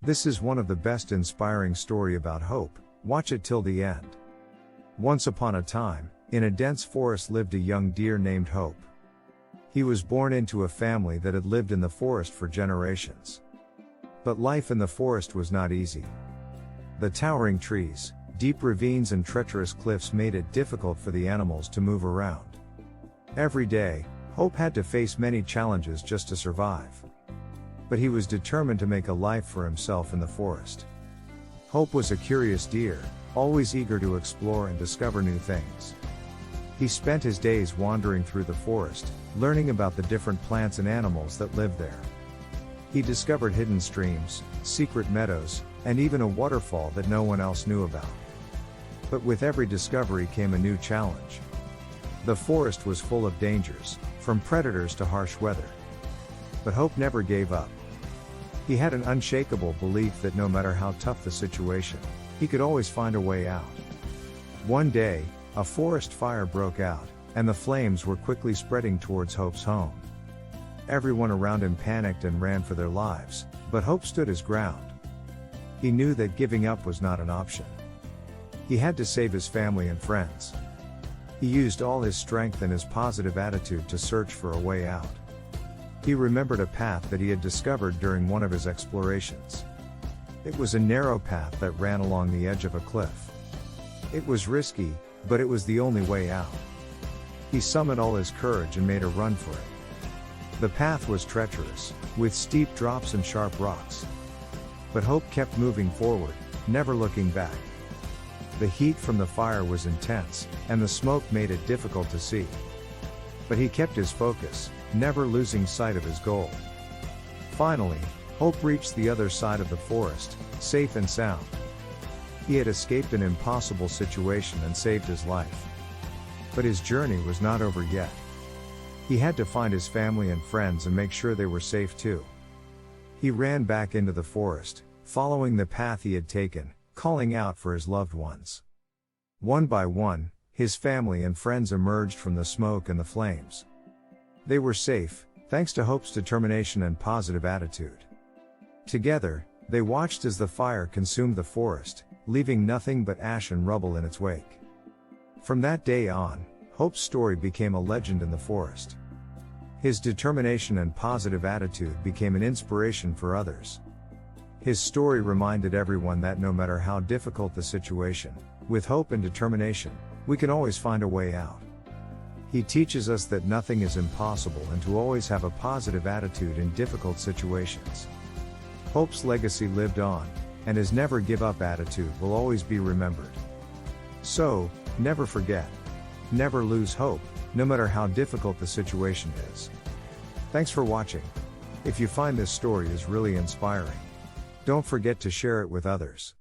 This is one of the best inspiring story about hope. Watch it till the end. Once upon a time, in a dense forest lived a young deer named Hope. He was born into a family that had lived in the forest for generations. But life in the forest was not easy. The towering trees, deep ravines and treacherous cliffs made it difficult for the animals to move around. Every day, Hope had to face many challenges just to survive. But he was determined to make a life for himself in the forest. Hope was a curious deer, always eager to explore and discover new things. He spent his days wandering through the forest, learning about the different plants and animals that lived there. He discovered hidden streams, secret meadows, and even a waterfall that no one else knew about. But with every discovery came a new challenge. The forest was full of dangers, from predators to harsh weather. But Hope never gave up. He had an unshakable belief that no matter how tough the situation, he could always find a way out. One day, a forest fire broke out, and the flames were quickly spreading towards Hope's home. Everyone around him panicked and ran for their lives, but Hope stood his ground. He knew that giving up was not an option. He had to save his family and friends. He used all his strength and his positive attitude to search for a way out. He remembered a path that he had discovered during one of his explorations. It was a narrow path that ran along the edge of a cliff. It was risky, but it was the only way out. He summoned all his courage and made a run for it. The path was treacherous, with steep drops and sharp rocks. But Hope kept moving forward, never looking back. The heat from the fire was intense, and the smoke made it difficult to see. But he kept his focus, never losing sight of his goal. Finally, Hope reached the other side of the forest, safe and sound. He had escaped an impossible situation and saved his life. But his journey was not over yet. He had to find his family and friends and make sure they were safe too. He ran back into the forest, following the path he had taken, calling out for his loved ones. One by one, his family and friends emerged from the smoke and the flames. They were safe, thanks to Hope's determination and positive attitude. Together, they watched as the fire consumed the forest, leaving nothing but ash and rubble in its wake. From that day on, Hope's story became a legend in the forest. His determination and positive attitude became an inspiration for others. His story reminded everyone that no matter how difficult the situation, with hope and determination, we can always find a way out. He teaches us that nothing is impossible and to always have a positive attitude in difficult situations. Hope's legacy lived on, and his never give up attitude will always be remembered. So, never forget. Never lose hope, no matter how difficult the situation is. Thanks for watching. If you find this story is really inspiring, don't forget to share it with others.